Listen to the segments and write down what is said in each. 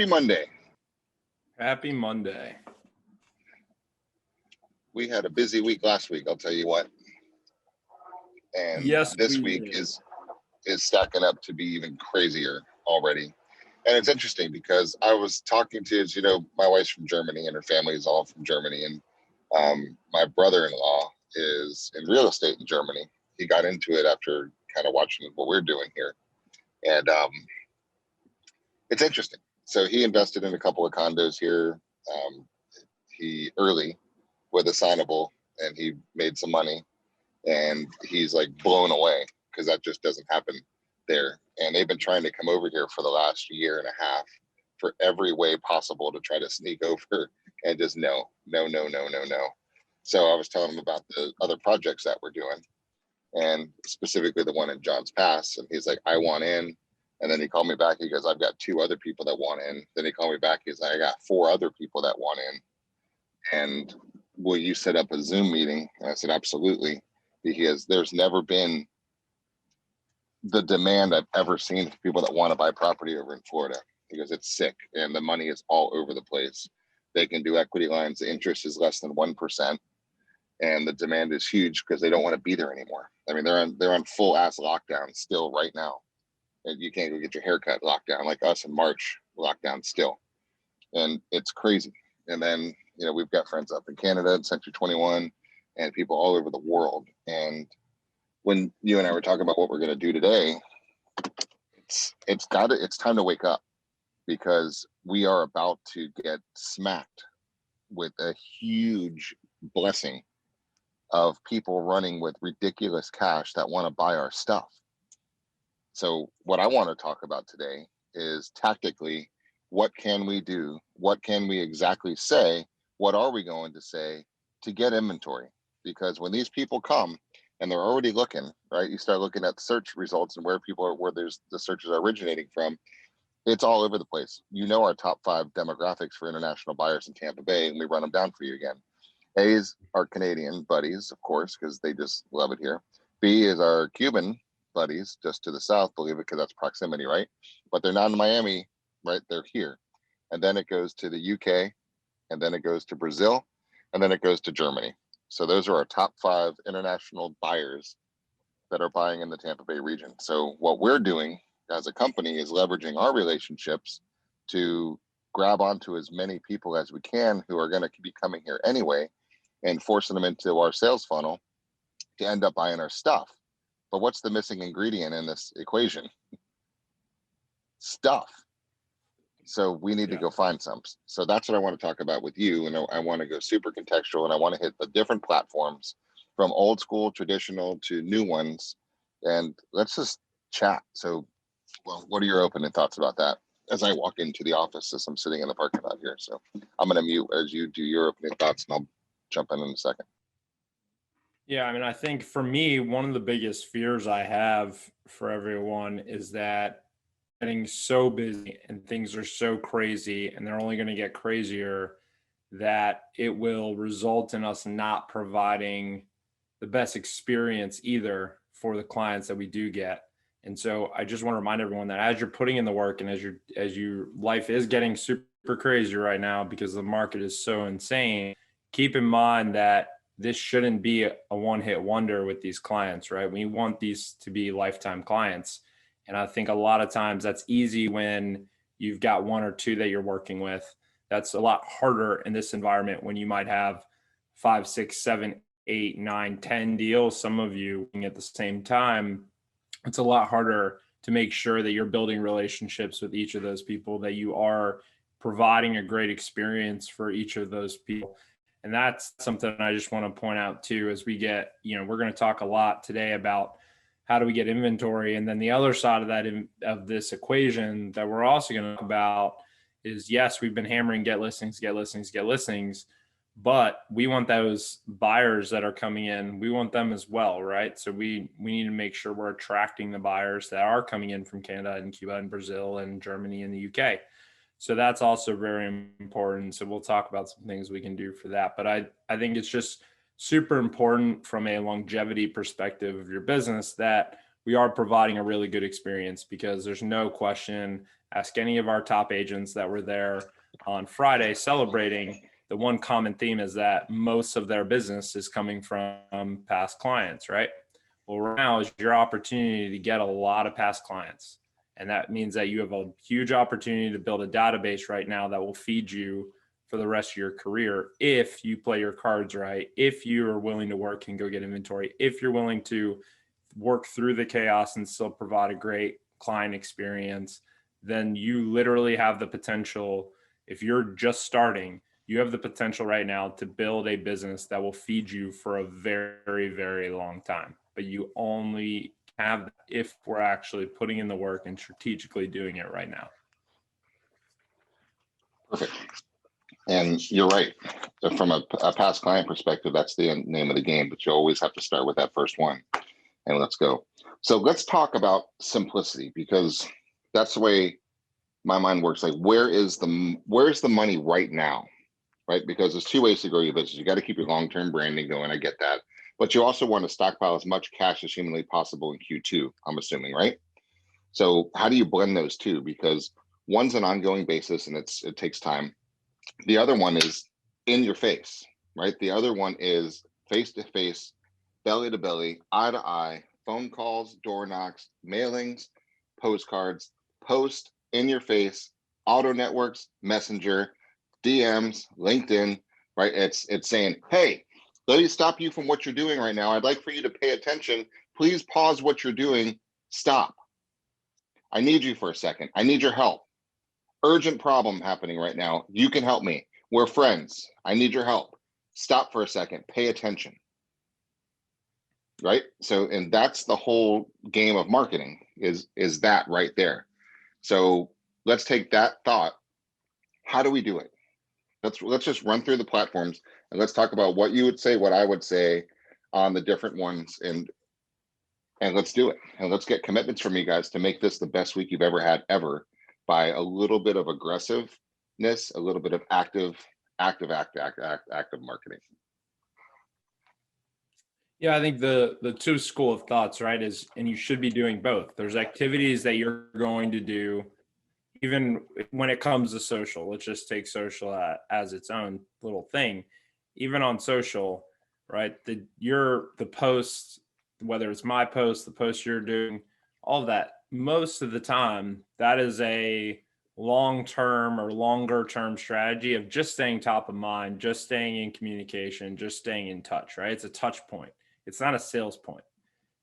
Happy Monday. Happy Monday. We had a busy week last week, I'll tell you what. And Yes, this we week did. is stacking up to be even crazier already. And it's interesting because I was talking to, as you know, my wife's from Germany and her family is all from Germany. And my brother-in-law is in real estate in Germany. He got into it after kind of watching what we're doing here. And it's interesting. So he invested in a couple of condos here. He early with assignable, and he made some money, and he's like blown away because that just doesn't happen there. And they've been trying to come over here for the last year and a half for every way possible to try to sneak over, and just no. So I was telling him about the other projects that we're doing, and specifically the one in Johns Pass. And he's like, I want in. And then he called me back. He goes, I've got 2 other people that want in. Then he called me back. He's like, I got 4 other people that want in. And will you set up a Zoom meeting? And I said, absolutely. Because there's never been the demand I've ever seen for people that want to buy property over in Florida. Because it's sick and the money is all over the place. They can do equity lines. The interest is less than 1%. And the demand is huge because they don't want to be there anymore. I mean, they're on full ass lockdown still right now. And you can't go get your haircut lockdown like us in March, lockdown still. And it's crazy. And then, you know, we've got friends up in Canada, Century 21, and people all over the world. And when you and I were talking about what we're going to do today, it's time to wake up, because we are about to get smacked with a huge blessing of people running with ridiculous cash that want to buy our stuff. So what I want to talk about today is tactically, what can we do? What can we exactly say? What are we going to say to get inventory? Because when these people come and they're already looking, right? You start looking at search results and where people are, where there's the searches are originating from. It's all over the place. You know, our top 5 demographics for international buyers in Tampa Bay, and we run them down for you again. A is our Canadian buddies, of course, because they just love it here. B is our Cuban buddies just to the south, believe it, because that's proximity, right? But they're not in Miami, right? They're here. And then it goes to the UK, and then it goes to Brazil, and then it goes to Germany. So those are our top 5 international buyers that are buying in the Tampa Bay region. So what we're doing as a company is leveraging our relationships to grab onto as many people as we can who are going to be coming here anyway, and forcing them into our sales funnel to end up buying our stuff. But what's the missing ingredient in this equation? Stuff. So we need to go find some. So that's what I want to talk about with you. And I want to go super contextual, and I want to hit the different platforms from old school, traditional to new ones. And let's just chat. So, well, what are your opening thoughts about that as I walk into the office as I'm sitting in the parking lot here? So I'm going to mute as you do your opening thoughts, and I'll jump in a second. Yeah, I mean, I think for me, one of the biggest fears I have for everyone is that getting so busy and things are so crazy and they're only going to get crazier, that it will result in us not providing the best experience either for the clients that we do get. And so I just want to remind everyone that as you're putting in the work, and as your life is getting super crazy right now because the market is so insane, keep in mind that this shouldn't be a one-hit wonder with these clients, right? We want these to be lifetime clients. And I think a lot of times that's easy when you've got 1 or 2 that you're working with. That's a lot harder in this environment when you might have 5, 6, 7, 8, 9, 10 deals, some of you at the same time. It's a lot harder to make sure that you're building relationships with each of those people, that you are providing a great experience for each of those people. And that's something I just want to point out too, as we get, we're going to talk a lot today about how do we get inventory. And then the other side of that, of this equation that we're also going to talk about is, yes, we've been hammering get listings, but we want those buyers that are coming in, we want them as well, right? So we need to make sure we're attracting the buyers that are coming in from Canada and Cuba and Brazil and Germany and the UK. So that's also very important. So we'll talk about some things we can do for that. But I think it's just super important from a longevity perspective of your business that we are providing a really good experience, because there's no question, ask any of our top agents that were there on Friday celebrating, the one common theme is that most of their business is coming from past clients, right? Well, right now is your opportunity to get a lot of past clients. And that means that you have a huge opportunity to build a database right now that will feed you for the rest of your career if you play your cards right, if you are willing to work and go get inventory, if you're willing to work through the chaos and still provide a great client experience. Then you literally have the potential, if you're just starting, you have the potential right now to build a business that will feed you for a very, very long time. But you only have if we're actually putting in the work and strategically doing it right now. Perfect. And you're right. So from a past client perspective, that's the name of the game, but you always have to start with that first one. And let's go. So let's talk about simplicity, because that's the way my mind works. Like, where's the money right now, right? Because there's two ways to grow your business. You got to keep your long-term branding going. I get that. But you also want to stockpile as much cash as humanly possible in Q2, I'm assuming, right? So how do you blend those two? Because one's an ongoing basis and it takes time. The other one is in your face, right? The other one is face to face, belly to belly, eye to eye, phone calls, door knocks, mailings, postcards, post in your face, auto networks, messenger, DMs, LinkedIn, right? It's saying, hey, let me stop you from what you're doing right now. I'd like for you to pay attention. Please pause what you're doing. Stop. I need you for a second. I need your help. Urgent problem happening right now. You can help me. We're friends. I need your help. Stop for a second. Pay attention. Right? So, and that's the whole game of marketing is that right there. So let's take that thought. How do we do it? Let's just run through the platforms and let's talk about what you would say, what I would say on the different ones, and let's do it. And let's get commitments from you guys to make this the best week you've ever had ever, by a little bit of aggressiveness, a little bit of active marketing. Yeah, I think the two school of thoughts, right, is, and you should be doing both. There's activities that you're going to do, even when it comes to social. Let's just take social as its own little thing. Even on social, right, the posts, whether it's my post, the post you're doing, all of that, most of the time, that is a long-term or longer-term strategy of just staying top of mind, just staying in communication, just staying in touch, right? It's a touch point. It's not a sales point.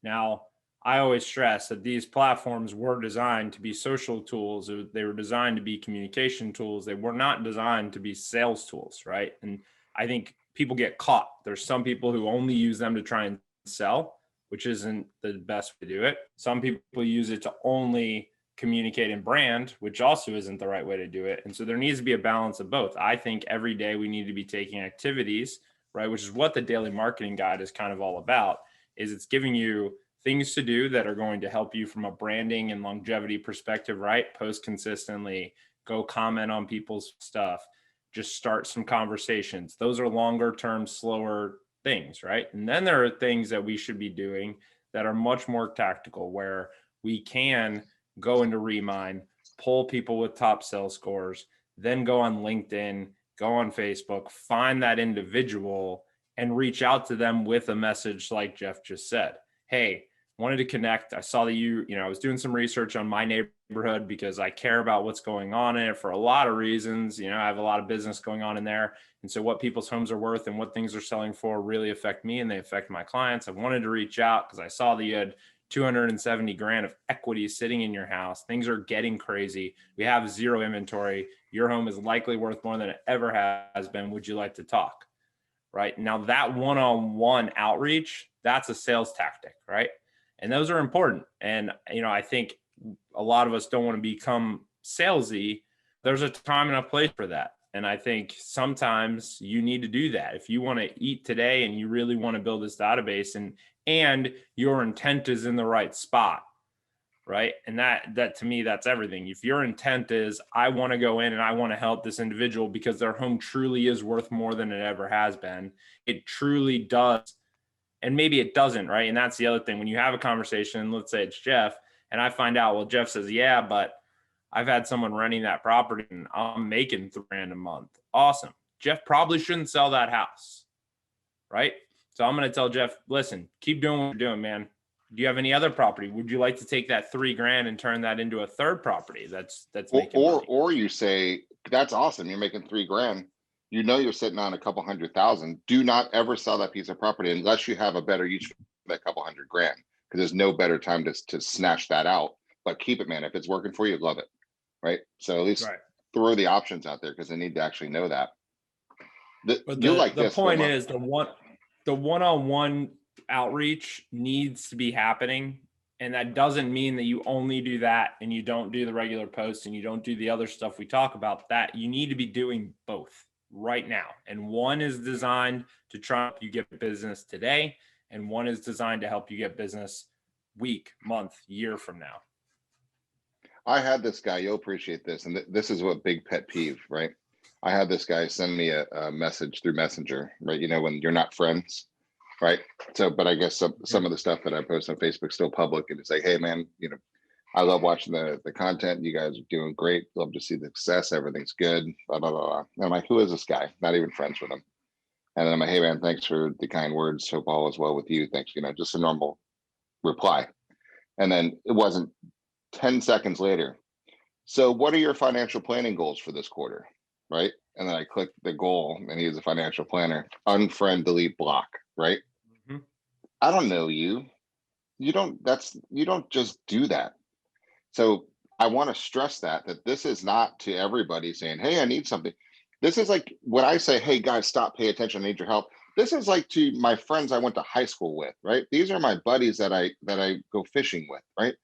Now, I always stress that these platforms were designed to be social tools. They were designed to be communication tools. They were not designed to be sales tools, right? And I think people get caught. There's some people who only use them to try and sell, which isn't the best way to do it. Some people use it to only communicate and brand, which also isn't the right way to do it. And so there needs to be a balance of both. I think every day we need to be taking activities, right? Which is what the daily marketing guide is kind of all about, is it's giving you things to do that are going to help you from a branding and longevity perspective, right? Post consistently, go comment on people's stuff, just start some conversations. Those are longer term, slower things, right? And then there are things that we should be doing that are much more tactical, where we can go into Remind, pull people with top sales scores, then go on LinkedIn, go on Facebook, find that individual and reach out to them with a message like Jeff just said. Hey, wanted to connect. I saw that I was doing some research on my neighborhood because I care about what's going on in it for a lot of reasons. I have a lot of business going on in there. And so what people's homes are worth and what things are selling for really affect me, and they affect my clients. I wanted to reach out because I saw that you had 270 grand of equity sitting in your house. Things are getting crazy. We have zero inventory. Your home is likely worth more than it ever has been. Would you like to talk? Right now, that one-on-one outreach, that's a sales tactic, right? And those are important. And, I think a lot of us don't want to become salesy. There's a time and a place for that. And I think sometimes you need to do that. If you want to eat today and you really want to build this database and your intent is in the right spot, right? And that to me, that's everything. If your intent is, I want to go in and I want to help this individual because their home truly is worth more than it ever has been, it truly does And maybe it doesn't, right? And that's the other thing. When you have a conversation, let's say it's Jeff, and I find out, well, Jeff says, yeah, but I've had someone renting that property and I'm making $3,000 a month. Awesome. Jeff probably shouldn't sell that house, right? So I'm going to tell Jeff, listen, keep doing what you're doing, man. Do you have any other property? Would you like to take that $3,000 and turn that into a third property that's making money? Or you say, that's awesome, you're making $3,000. You know you're sitting on a couple 100,000. Do not ever sell that piece of property unless you have a better use for that couple $100,000, because there's no better time to snatch that out. But keep it, man. If it's working for you, love it, right? So at least throw the options out there, because they need to actually know that. The point is the one-on-one outreach needs to be happening. And that doesn't mean that you only do that and you don't do the regular posts and you don't do the other stuff we talk about. That you need to be doing both right now. And one is designed to try to help you get business today, and one is designed to help you get business week, month, year from now. I had this guy, you'll appreciate this, and this is what big pet peeve, right? I had this guy send me a message through Messenger, right? You know, when you're not friends, right? So, but I guess some of the stuff that I post on Facebook still public, and it's like, hey man, you know, I love watching the content. You guys are doing great. Love to see the success. Everything's good. Blah, blah, blah, blah. And I'm like, who is this guy? Not even friends with him. And then I'm like, hey man, thanks for the kind words. Hope all is well with you. Thanks. You know, just a normal reply. And then it wasn't 10 seconds later. So what are your financial planning goals for this quarter? Right. And then I clicked the goal, and he was a financial planner. Unfriend, delete, block. Right. Mm-hmm. I don't know you. You don't just do that. So I want to stress that this is not to everybody saying, hey, I need something. This is like when I say, hey guys, stop, pay attention, I need your help. This is like to my friends I went to high school with, right? These are my buddies that I go fishing with, right?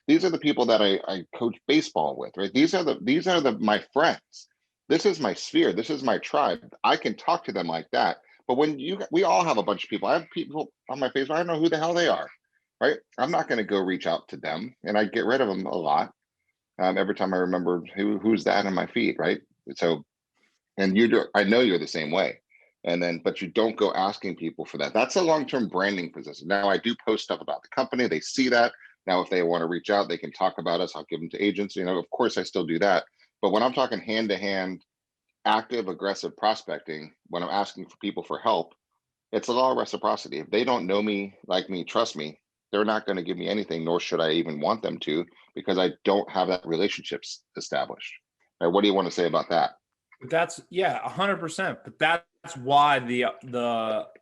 These are the people that I coach baseball with, right? These are my friends. This is my sphere. This is my tribe. I can talk to them like that. But when we all have a bunch of people. I have people on my Facebook, I don't know who the hell they are. Right? I'm not going to go reach out to them, and I get rid of them a lot. Every time I remember who's that in my feed, right? So, and I know you're the same way. And then, but you don't go asking people for that. That's a long-term branding position. Now I do post stuff about the company. They see that. Now, if they want to reach out, they can talk about us. I'll give them to agents. You know, of course I still do that. But when I'm talking hand-to-hand, active, aggressive prospecting, when I'm asking for people for help, it's a law of reciprocity. If they don't know me, like me, trust me, they're not going to give me anything, nor should I even want them to, because I don't have that relationships established. Right? What do you want to say about that? That's 100%. But that's why the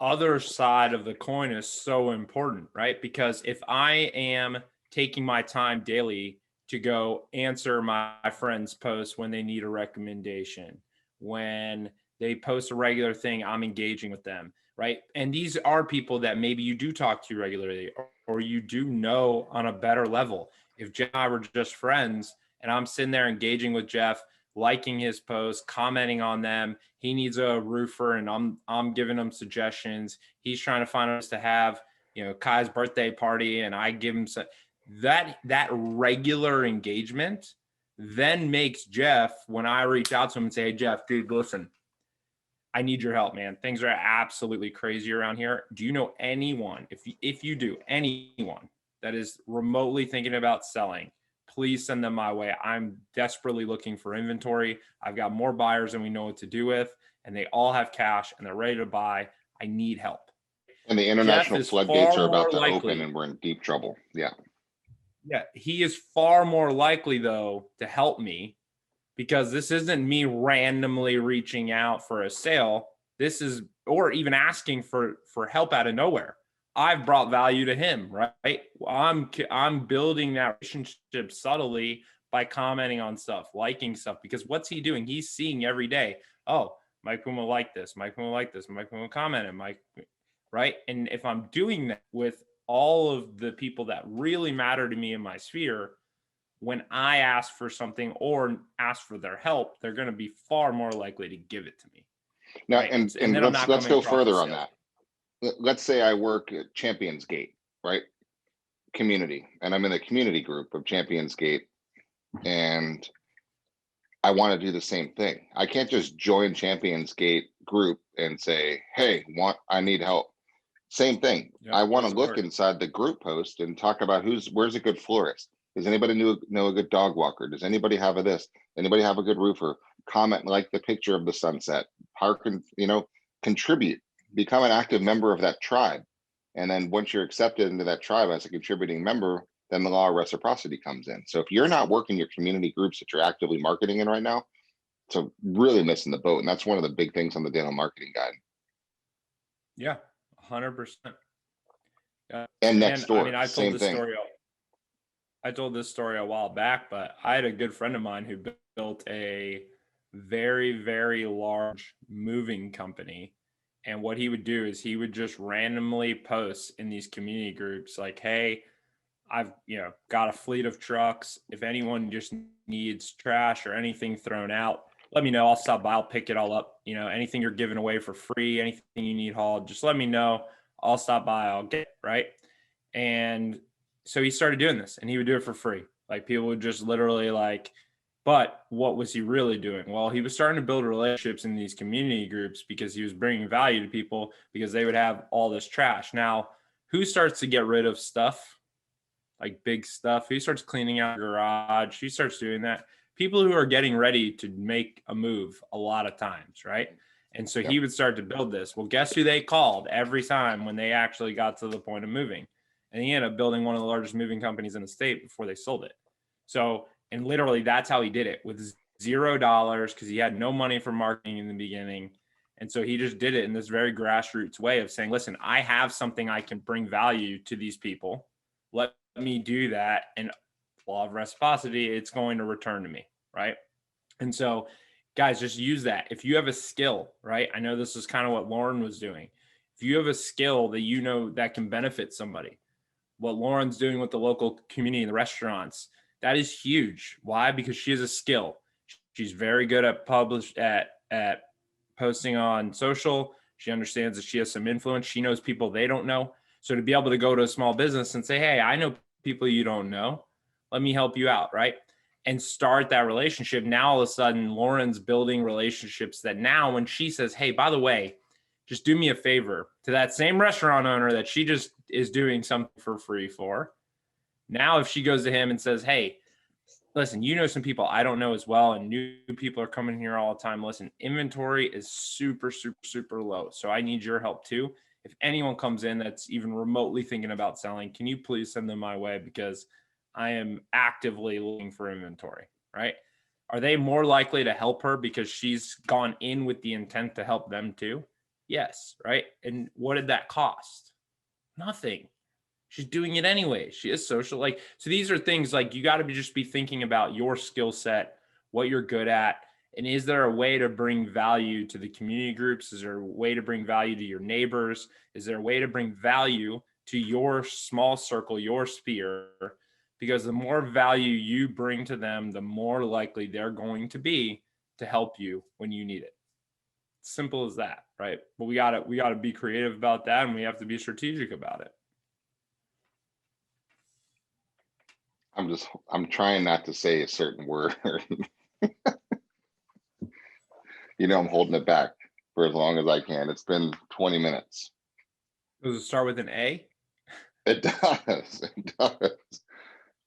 other side of the coin is so important, right? Because if I am taking my time daily to go answer my friends' posts when they need a recommendation, when they post a regular thing, I'm engaging with them. Right. And these are people that maybe you do talk to regularly, or you do know on a better level. If Jeff and I were just friends and I'm sitting there engaging with Jeff, liking his posts, commenting on them, he needs a roofer and I'm giving him suggestions. He's trying to find us to have, you know, Kai's birthday party, and I give him that regular engagement then makes Jeff, when I reach out to him and say, hey, Jeff, dude, listen, I need your help, man. Things are absolutely crazy around here. Do you know anyone, if you do, anyone that is remotely thinking about selling, please send them my way. I'm desperately looking for inventory. I've got more buyers than we know what to do with, and they all have cash and they're ready to buy. I need help. And the international floodgates are about to open, and we're in deep trouble. Yeah. Yeah. He is far more likely, though, to help me, because this isn't me randomly reaching out for a sale. This is, or even asking for help out of nowhere. I've brought value to him, right? I'm building that relationship subtly by commenting on stuff, liking stuff, because what's he doing? He's seeing every day, oh, Mike Puma like this, Mike Puma like this, Mike Puma commented, Mike, right? And if I'm doing that with all of the people that really matter to me in my sphere, when I ask for something or ask for their help, they're going to be far more likely to give it to me. Now, right? and let's go further on that. Let's say I work at Champions Gate, right? Community, and I'm in the community group of Champions Gate, and I want to do the same thing. I can't just join Champions Gate group and say, hey, I need help. Same thing. Yep, I want to doesn't look work. inside the group post and talk about where's a good florist. Does anybody know a good dog walker? Does anybody have a this? Anybody have a good roofer? Comment, like the picture of the sunset. Park and, contribute. Become an active member of that tribe. And then once you're accepted into that tribe as a contributing member, then the law of reciprocity comes in. So if you're not working your community groups that you're actively marketing in right now, so really missing the boat. And that's one of the big things on the Daniel Marketing Guide. Yeah, 100%. Yeah. And next door, I mean, same thing. I told this story a while back, but I had a good friend of mine who built a very, very large moving company. And what he would do is he would just randomly post in these community groups like, hey, I've got a fleet of trucks. If anyone just needs trash or anything thrown out, let me know. I'll stop by. I'll pick it all up. Anything you're giving away for free, anything you need hauled, just let me know. I'll stop by. I'll get it, right. And so he started doing this, and he would do it for free. Like, people would just literally but what was he really doing? Well, he was starting to build relationships in these community groups because he was bringing value to people because they would have all this trash. Now, who starts to get rid of stuff? Like big stuff. Who starts cleaning out your garage? Who starts doing that? People who are getting ready to make a move a lot of times, right? And so he would start to build this. Well, guess who they called every time when they actually got to the point of moving? And he ended up building one of the largest moving companies in the state before they sold it. So, and literally that's how he did it, with $0 because he had no money for marketing in the beginning. And so he just did it in this very grassroots way of saying, listen, I have something I can bring value to these people. Let me do that, and law of reciprocity, it's going to return to me, right? And so guys, just use that. If you have a skill, right? I know this is kind of what Lauren was doing. If you have a skill that that can benefit somebody, what Lauren's doing with the local community and the restaurants, that is huge. Why? Because she has a skill. She's very good at at posting on social. She understands that she has some influence. She knows people they don't know. So to be able to go to a small business and say, hey, I know people you don't know, let me help you out, right? And start that relationship. Now, all of a sudden, Lauren's building relationships that now when she says, hey, by the way, just do me a favor, to that same restaurant owner that she just is doing something for free for. Now, if she goes to him and says, hey, listen, some people I don't know as well, and new people are coming here all the time. Listen, inventory is super, super, super low. So I need your help too. If anyone comes in that's even remotely thinking about selling, can you please send them my way? Because I am actively looking for inventory, right? Are they more likely to help her because she's gone in with the intent to help them too? Yes, right? And what did that cost? Nothing. She's doing it anyway. She is social. So these are things like you got to just be thinking about your skill set, what you're good at. And is there a way to bring value to the community groups? Is there a way to bring value to your neighbors? Is there a way to bring value to your small circle, your sphere? Because the more value you bring to them, the more likely they're going to be to help you when you need it. Simple as that, right? But we gotta be creative about that, and we have to be strategic about it. I'm trying not to say a certain word. I'm holding it back for as long as I can. It's been 20 minutes. Does it start with an A? It does. It does.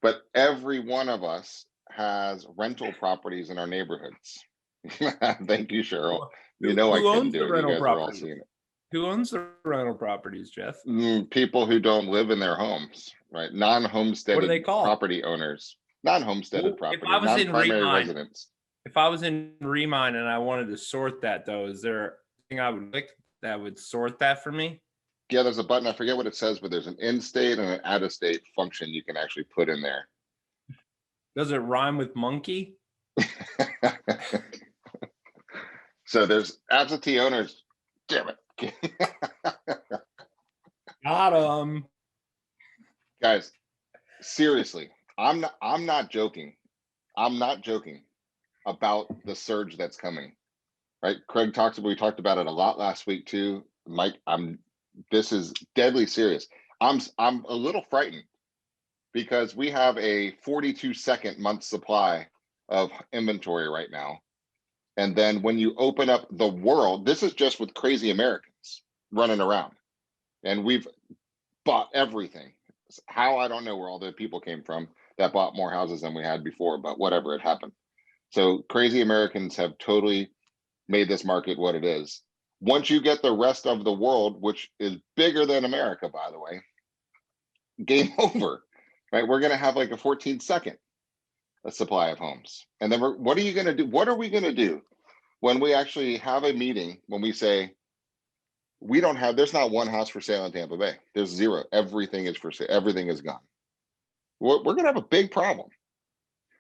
But every one of us has rental properties in our neighborhoods. Thank you, Cheryl. I couldn't do it. You guys are all seeing it. Who owns the rental properties, Jeff? People who don't live in their homes, right? Non-homesteaded What are they called? Property owners. Non-homesteaded property, if I was non-primary residents. If I was in Remine and I wanted to sort that, though, is there a thing I would click that would sort that for me? Yeah, there's a button. I forget what it says, but there's an in-state and an out-of-state function you can actually put in there. Does it rhyme with monkey? So there's absentee owners. Damn it. Got him. Guys, seriously, I'm not joking. I'm not joking about the surge that's coming. Right? We talked about it a lot last week too. Mike, this is deadly serious. I'm a little frightened because we have a 42-second month supply of inventory right now. And then when you open up the world, this is just with crazy Americans running around. and we've bought everything. How, I don't know where all the people came from that bought more houses than we had before, but whatever, it happened. So crazy Americans have totally made this market what it is. Once you get the rest of the world, which is bigger than America, by the way, game over, right? We're going to have like a 14-second supply of homes. And then what are you going to do? What are we going to do when we actually have a meeting, when we say, there's not one house for sale in Tampa Bay. There's zero. Everything is for sale. Everything is gone. We're going to have a big problem.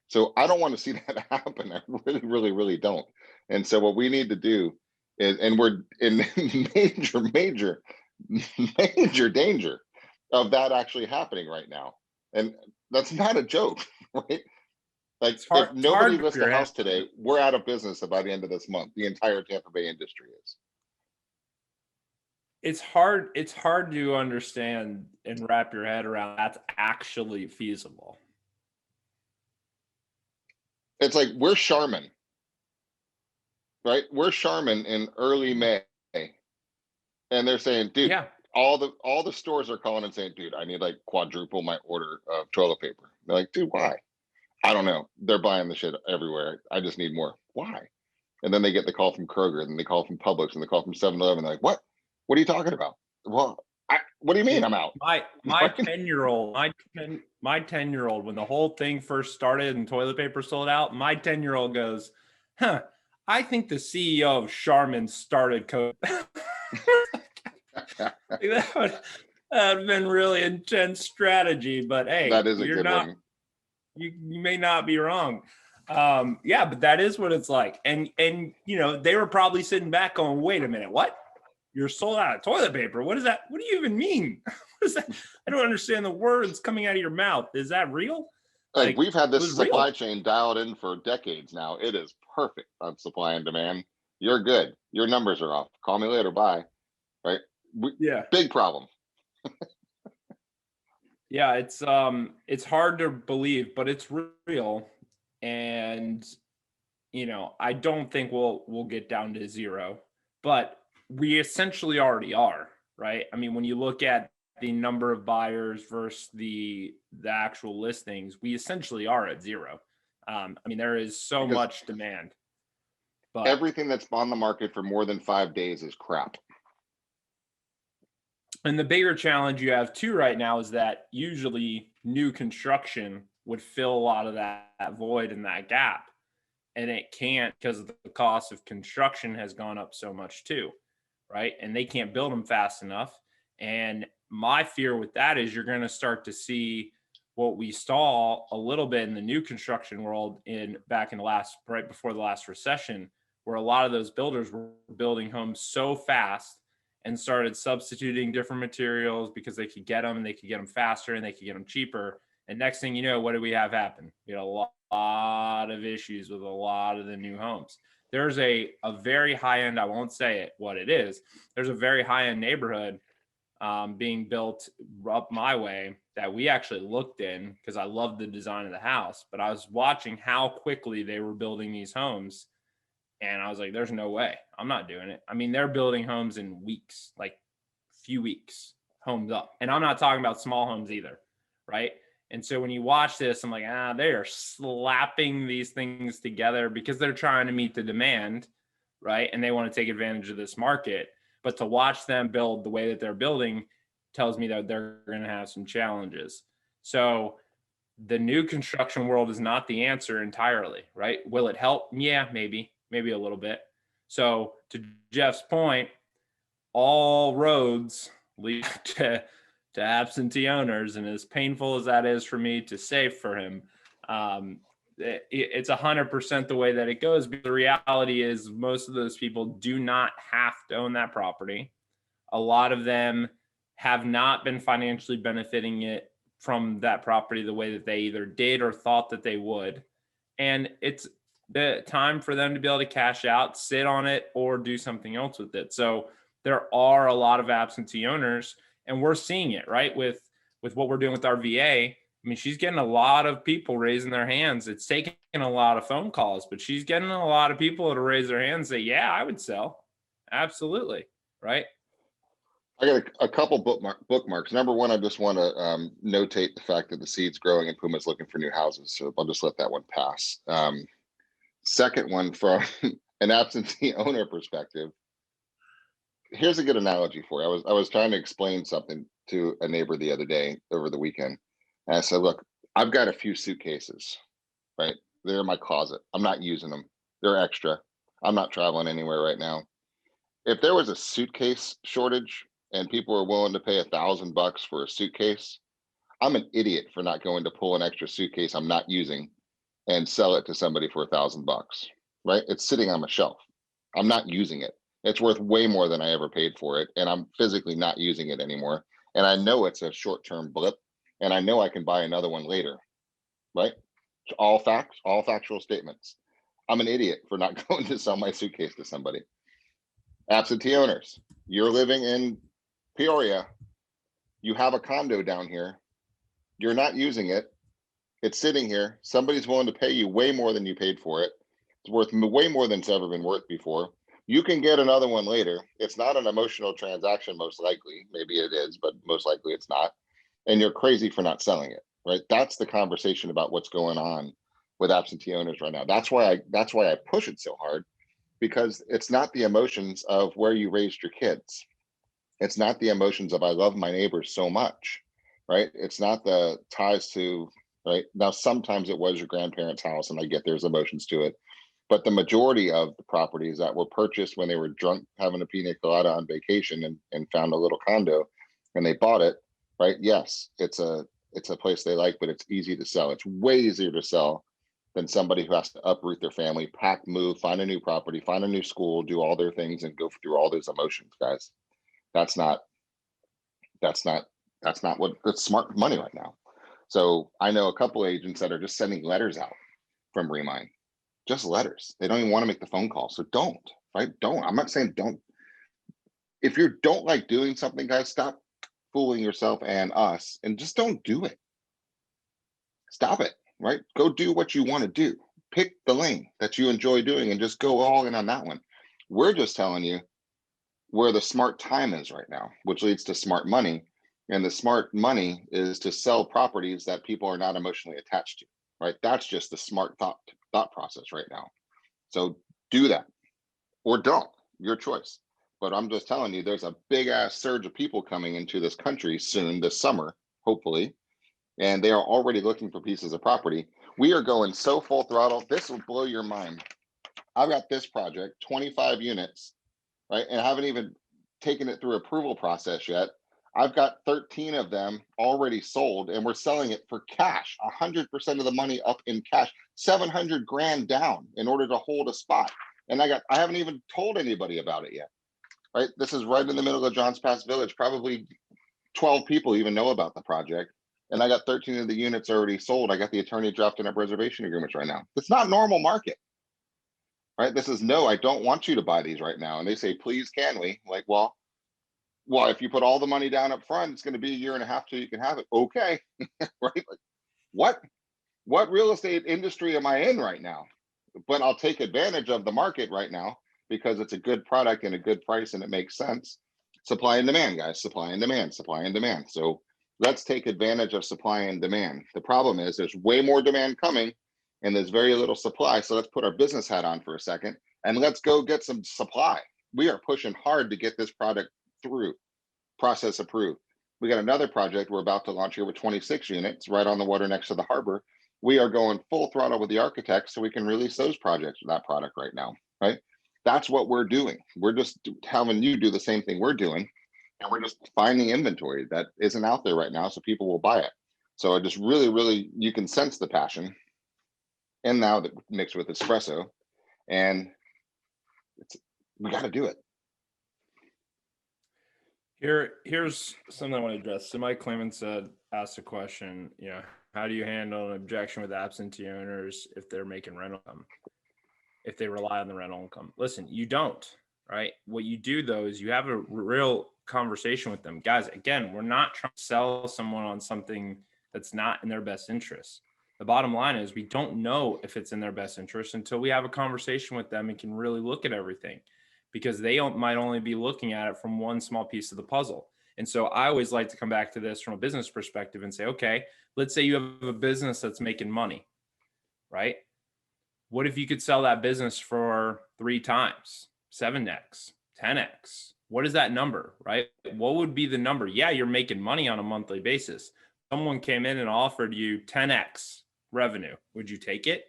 So I don't want to see that happen. I really, really, really don't. And so what we need to do is, and we're in major, major, major danger of that actually happening right now. And that's not a joke, right? Like if nobody lists a house today, we're out of business by the end of this month. The entire Tampa Bay industry is. It's hard to understand and wrap your head around that's actually feasible. It's like we're Charmin, right? We're Charmin in early May, and they're saying, dude, yeah, all the stores are calling and saying, dude, I need like quadruple my order of toilet paper. They're like, dude, why? I don't know. They're buying the shit everywhere. I just need more. Why? And then they get the call from Kroger, and they call from Publix, and they call from 7-Eleven. They're like, what? What are you talking about? Well, what do you mean I'm out? My 10-year-old, my 10-year-old, when the whole thing first started and toilet paper sold out, my 10-year-old goes, I think the CEO of Charmin started COVID. that would have been really intense strategy, but hey, that is a good one. You may not be wrong. Yeah, but that is what it's like. And they were probably sitting back going, wait a minute, what? You're sold out of toilet paper. What is that? What do you even mean? What is that? I don't understand the words coming out of your mouth. Is that real? Like we've had this supply chain dialed in for decades now. It is perfect on supply and demand. You're good. Your numbers are off. Call me later. Bye. Right? Big problem. Yeah, it's hard to believe, but it's real. And I don't think we'll get down to zero, but we essentially already are, right? I mean, when you look at the number of buyers versus the actual listings, we essentially are at zero. I mean, there is so much demand. But everything that's on the market for more than 5 days is crap. And the bigger challenge you have too right now is that usually new construction would fill a lot of that void and that gap. And it can't, because the cost of construction has gone up so much too, right? And they can't build them fast enough. And my fear with that is you're going to start to see what we saw a little bit in the new construction world right before the last recession, where a lot of those builders were building homes so fast and started substituting different materials because they could get them, and they could get them faster, and they could get them cheaper. And next thing you know, what do we have happen? We had a lot of issues with a lot of the new homes. There's a very high end, I won't say it what it is. There's a very high end neighborhood being built up my way that we actually looked in because I loved the design of the house, but I was watching how quickly they were building these homes. And I was like, there's no way. I'm not doing it. I mean, they're building homes in weeks, like few weeks, homes up. And I'm not talking about small homes either, right? And so when you watch this, I'm like, they are slapping these things together because they're trying to meet the demand, right? And they want to take advantage of this market. But to watch them build the way that they're building tells me that they're going to have some challenges. So the new construction world is not the answer entirely, right? Will it help? Yeah, maybe a little bit. So to Jeff's point, all roads lead to absentee owners. And as painful as that is for me to say for him, it's 100% the way that it goes. But the reality is most of those people do not have to own that property. A lot of them have not been financially benefiting it from that property the way that they either did or thought that they would. And it's the time for them to be able to cash out, sit on it, or do something else with it. So there are a lot of absentee owners, and we're seeing it, right? With what we're doing with our VA. I mean, she's getting a lot of people raising their hands. It's taking a lot of phone calls, but she's getting a lot of people to raise their hands and say, yeah, I would sell. Absolutely. Right. I got a couple bookmarks. Number one, I just want to notate the fact that the seed's growing and Puma's looking for new houses. So I'll just let that one pass. Second one, from an absentee owner perspective, here's a good analogy for you. I was trying to explain something to a neighbor the other day over the weekend. And I said, look, I've got a few suitcases, right? They're in my closet. I'm not using them. They're extra. I'm not traveling anywhere right now. If there was a suitcase shortage and people were willing to pay $1,000 for a suitcase, I'm an idiot for not going to pull an extra suitcase I'm not using and sell it to somebody for $1,000, right? It's sitting on my shelf. I'm not using it. It's worth way more than I ever paid for it, and I'm physically not using it anymore. And I know it's a short-term blip, and I know I can buy another one later, right? All facts, all factual statements. I'm an idiot for not going to sell my suitcase to somebody. Absentee owners, you're living in Peoria, you have a condo down here, you're not using it, it's sitting here, somebody's willing to pay you way more than you paid for it. It's worth way more than it's ever been worth before. You can get another one later. It's not an emotional transaction, most likely. Maybe it is, but most likely it's not. And you're crazy for not selling it, right? That's the conversation about what's going on with absentee owners right now. That's why I push it so hard, because it's not the emotions of where you raised your kids. It's not the emotions of I love my neighbors so much, right? It's not the ties to, right? Now, sometimes it was your grandparents' house, and I get there's emotions to it. But the majority of the properties that were purchased when they were drunk having a pina colada on vacation and found a little condo and they bought it, right? Yes, it's a place they like, but it's easy to sell. It's way easier to sell than somebody who has to uproot their family, pack, move, find a new property, find a new school, do all their things, and go through all those emotions, guys. That's not that's not that's not what that's smart money right now. So I know a couple agents that are just sending letters out from Remind, just letters. They don't even want to make the phone call. So don't, right? Don't. I'm not saying don't. If you don't like doing something, guys, stop fooling yourself and us and just don't do it. Stop it, right? Go do what you want to do. Pick the lane that you enjoy doing and just go all in on that one. We're just telling you where the smart time is right now, which leads to smart money. And the smart money is to sell properties that people are not emotionally attached to, right? That's just the smart thought process right now. So do that or don't, your choice. But I'm just telling you, there's a big ass surge of people coming into this country soon, this summer, hopefully, and they are already looking for pieces of property. We are going so full throttle. This will blow your mind. I've got this project, 25 units, right? And I haven't even taken it through approval process yet. I've got 13 of them already sold, and we're selling it for cash, 100% of the money up in cash, 700 grand down in order to hold a spot. And I haven't even told anybody about it yet, right? This is right in the middle of Johns Pass Village. Probably 12 people even know about the project. And I got 13 of the units already sold. I got the attorney drafting up reservation agreements right now. It's not normal market, right? This is no, I don't want you to buy these right now. And they say, please, can we? Like, well, if you put all the money down up front, it's going to be a year and a half till you can have it. Okay, right? Like, what? What real estate industry am I in right now? But I'll take advantage of the market right now because it's a good product and a good price and it makes sense. Supply and demand, guys. Supply and demand. Supply and demand. So let's take advantage of supply and demand. The problem is there's way more demand coming and there's very little supply. So let's put our business hat on for a second and let's go get some supply. We are pushing hard to get this product through process approved. We got another project we're about to launch here with 26 units right on the water next to the harbor. We are going full throttle with the architects so we can release those projects, that product right now, right? That's what we're doing. We're just having you do the same thing we're doing. And we're just finding inventory that isn't out there right now so people will buy it. So it just really, really, you can sense the passion. And now that mixed with espresso, and we got to do it. Here's something I want to address. So Mike Clemens asked a question, how do you handle an objection with absentee owners if they're making rental income, if they rely on the rental income? Listen, you don't, right? What you do though is you have a real conversation with them. Guys, again, we're not trying to sell someone on something that's not in their best interest. The bottom line is we don't know if it's in their best interest until we have a conversation with them and can really look at everything. because they might only be looking at it from one small piece of the puzzle. And so I always like to come back to this from a business perspective and say, okay, let's say you have a business that's making money, right? What if you could sell that business for 3 times, 7x, 10x? What is that number, right? What would be the number? Yeah, you're making money on a monthly basis. Someone came in and offered you 10x revenue. Would you take it?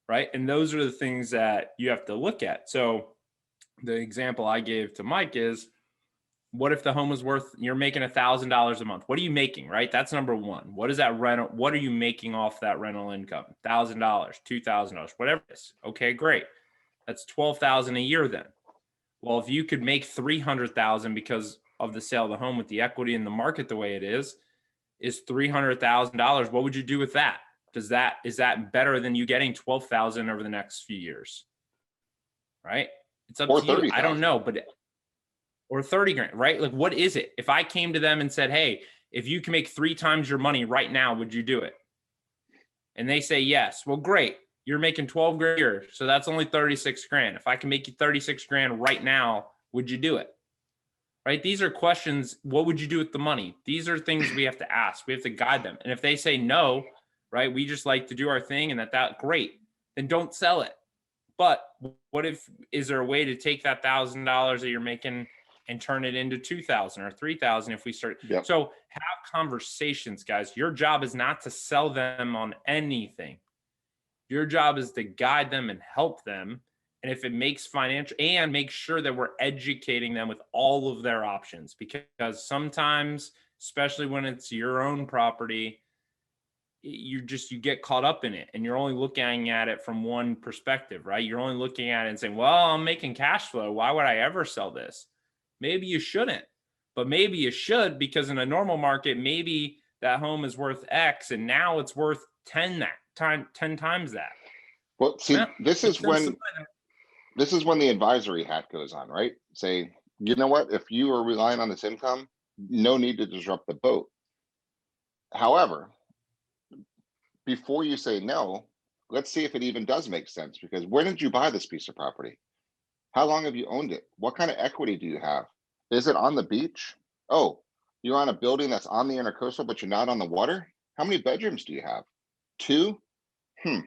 Right? And those are the things that you have to look at. So the example I gave to Mike is, what if the home is worth, you're making $1,000 a month? What are you making, right? That's number one. What is that rental? What are you making off that rental income? $1,000, $2,000, whatever it is. Okay, great. That's $12,000 a year then. Well, if you could make $300,000 because of the sale of the home with the equity in the market the way it is $300,000. What would you do with that? Is that better than you getting 12,000 over the next few years? Right? It's up to you. I don't know, but or 30 grand, right? Like, what is it? If I came to them and said, hey, if you can make 3 times your money right now, would you do it? And they say yes. Well, great. You're making 12 grand a year, so that's only 36 grand. If I can make you 36 grand right now, would you do it? Right? These are questions. What would you do with the money? These are things we have to ask. We have to guide them. And if they say no, right, we just like to do our thing and that great, then don't sell it. But what if, is there a way to take that $1,000 that you're making and turn it into 2,000 or 3,000 if we start? Yep. So have conversations, guys. Your job is not to sell them on anything. Your job is to guide them and help them. And if it makes financial, and make sure that we're educating them with all of their options, because sometimes, especially when it's your own property, you get caught up in it and you're only looking at it from one perspective, right? You're only looking at it and saying, well, I'm making cash flow. Why would I ever sell this? Maybe you shouldn't, but maybe you should, because in a normal market, maybe that home is worth X and now it's worth 10 times that. Well, see, this is when the advisory hat goes on, right? Say, you know what, if you are relying on this income, no need to disrupt the boat. However, before you say no, let's see if it even does make sense, because when did you buy this piece of property? How long have you owned it? What kind of equity do you have? Is it on the beach? Oh, you're on a building that's on the intercoastal, but you're not on the water? How many bedrooms do you have? 2? Well,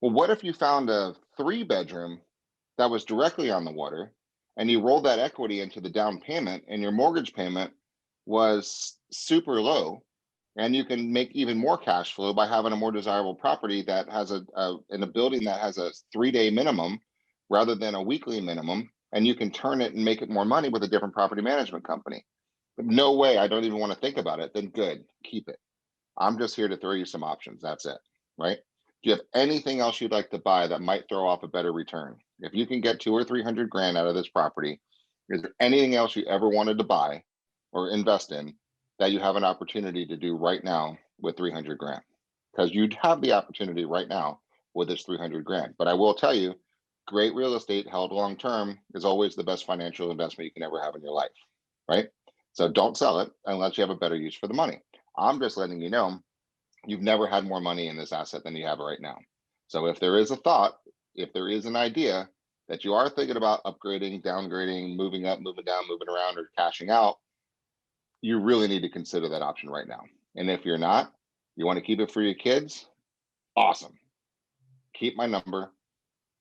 what if you found a 3-bedroom that was directly on the water and you rolled that equity into the down payment and your mortgage payment was super low, and you can make even more cash flow by having a more desirable property that has in a building that has a 3-day minimum rather than a weekly minimum, and you can turn it and make it more money with a different property management company. No way, I don't even want to think about it. Then good, keep it. I'm just here to throw you some options. That's it, right? Do you have anything else you'd like to buy that might throw off a better return? If you can get 200 or 300 grand out of this property, is there anything else you ever wanted to buy or invest in that you have an opportunity to do right now with 300 grand? Because you'd have the opportunity right now with this 300 grand. But I will tell you, great real estate held long term is always the best financial investment you can ever have in your life, right? So don't sell it unless you have a better use for the money. I'm just letting you know, you've never had more money in this asset than you have right now. So if there is a thought, if there is an idea that you are thinking about upgrading, downgrading, moving up, moving down, moving around, or cashing out, you really need to consider that option right now. And if you're not, you want to keep it for your kids, awesome. Keep my number.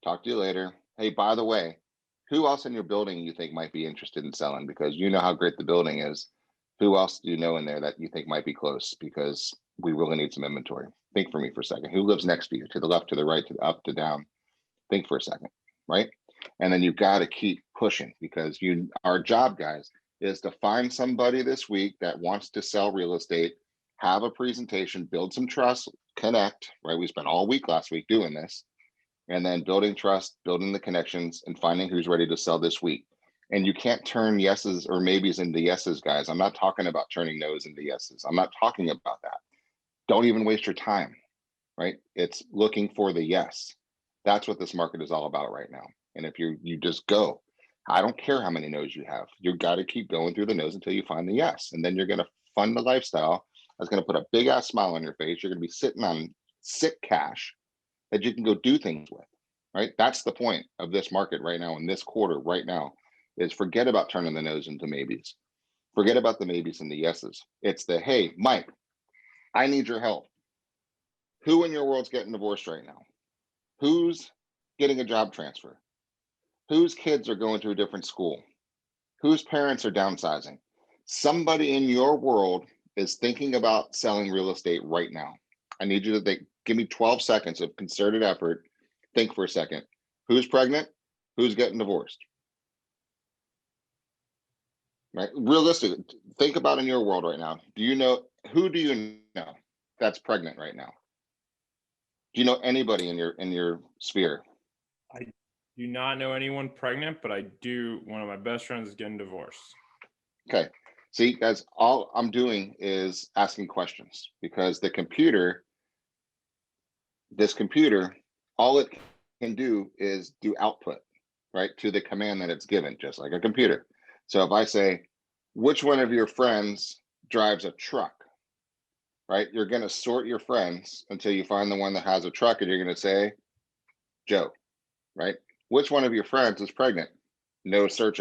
Talk to you later. Hey, by the way, who else in your building you think might be interested in selling? Because you know how great the building is. Who else do you know in there that you think might be close? Because we really need some inventory. Think for me for a second. Who lives next to you? To the left, to the right, to the up, to down? Think for a second, right? And then you've got to keep pushing, because our job, guys, is to find somebody this week that wants to sell real estate, have a presentation, build some trust, connect, right? We spent all week last week doing this, and then building trust, building the connections, and finding who's ready to sell this week. And you can't turn yeses or maybes into yeses, guys. I'm not talking about turning no's into yeses. I'm not talking about that. Don't even waste your time, right? It's looking for the yes. That's what this market is all about right now. And if you just go, I don't care how many no's you have. You've got to keep going through the no's until you find the yes. And then you're going to fund the lifestyle that's going to put a big ass smile on your face. You're going to be sitting on sick cash that you can go do things with, right? That's the point of this market right now in this quarter right now is forget about turning the nose into maybes. Forget about the maybes and the yeses. It's the, hey, Mike, I need your help. Who in your world's getting divorced right now? Who's getting a job transfer? Whose kids are going to a different school? Whose parents are downsizing? Somebody in your world is thinking about selling real estate right now. I need you to think, give me 12 seconds of concerted effort. Think for a second. Who's pregnant? Who's getting divorced? Right? Realistic. Think about in your world right now. Do you know who do you know that's pregnant right now? Do you know anybody in your sphere? I do not know anyone pregnant, but I do. One of my best friends is getting divorced. Okay. See, guys, all I'm doing is asking questions because this computer, all it can do is do output, right, to the command that it's given, just like a computer. So if I say, which one of your friends drives a truck, right? You're going to sort your friends until you find the one that has a truck, and you're going to say, Joe, right? Which one of your friends is pregnant? No search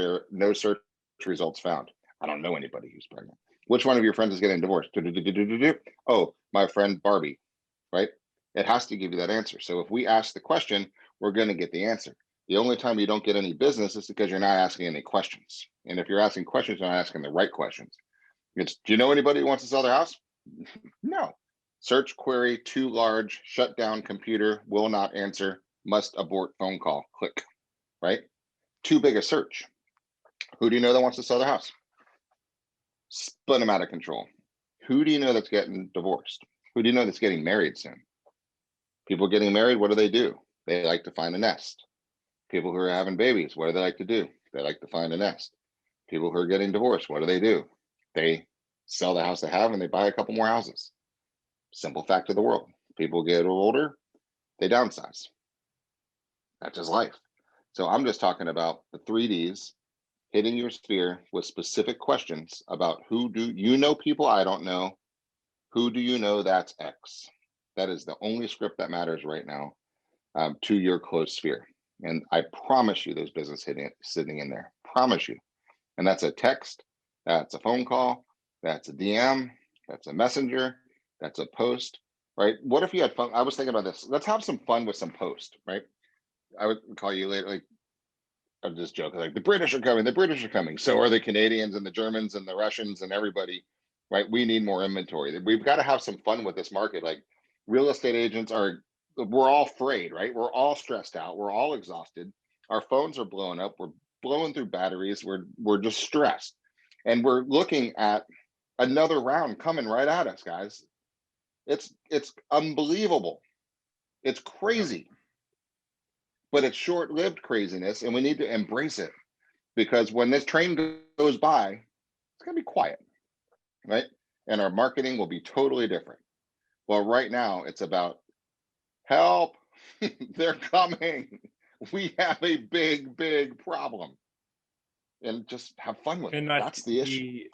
results found. I don't know anybody who's pregnant. Which one of your friends is getting divorced? Oh, my friend Barbie, right? It has to give you that answer. So if we ask the question, we're going to get the answer. The only time you don't get any business is because you're not asking any questions. And if you're asking questions, you're not asking the right questions. It's, do you know anybody who wants to sell their house? No. Search query too large, shut down computer, will not answer, must abort phone call, click, right? Too big a search. Who do you know that wants to sell their house? Split them out of control. Who do you know that's getting divorced? Who do you know that's getting married soon? People getting married, what do? They like to find a nest. People who are having babies, what do they like to do? They like to find a nest. People who are getting divorced, what do? They sell the house they have and they buy a couple more houses. Simple fact of the world. People get older, they downsize. That's just life. So I'm just talking about the 3Ds hitting your sphere with specific questions about who do you know people I don't know. Who do you know that's X? That is the only script that matters right now to your closed sphere. And I promise you there's business sitting in there. Promise you. And that's a text, that's a phone call, that's a DM, that's a messenger, that's a post, right? What if you had fun? I was thinking about this. Let's have some fun with some post, right? I would call you later, like, I'm just joking, like the British are coming, the British are coming. So are the Canadians and the Germans and the Russians and everybody, right? We need more inventory. We've got to have some fun with this market. Like real estate agents we're all afraid, right? We're all stressed out. We're all exhausted. Our phones are blowing up. We're blowing through batteries. We're just stressed. And we're looking at another round coming right at us, guys. It's unbelievable. It's crazy, but it's short-lived craziness, and we need to embrace it because when this train goes by, it's going to be quiet, right? And our marketing will be totally different. Well, right now it's about help. They're coming. We have a big, big problem. And just have fun with it. And That's the issue.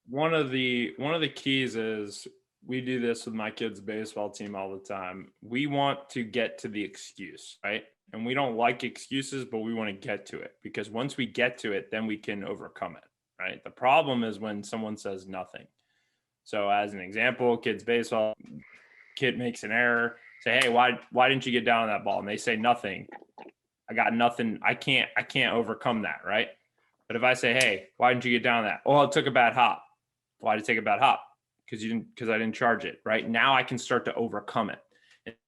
One of the keys is we do this with my kids' baseball team all the time. We want to get to the excuse, right? And we don't like excuses, but we want to get to it because once we get to it, then we can overcome it, right? The problem is when someone says nothing. So as an example, kids' baseball, kid makes an error, say, hey, why didn't you get down on that ball? And they say nothing. I got nothing. I can't overcome that, right? But if I say, hey, why didn't you get down on that? Oh, it took a bad hop. Why did it take a bad hop? Because I didn't charge it, right? Now I can start to overcome it.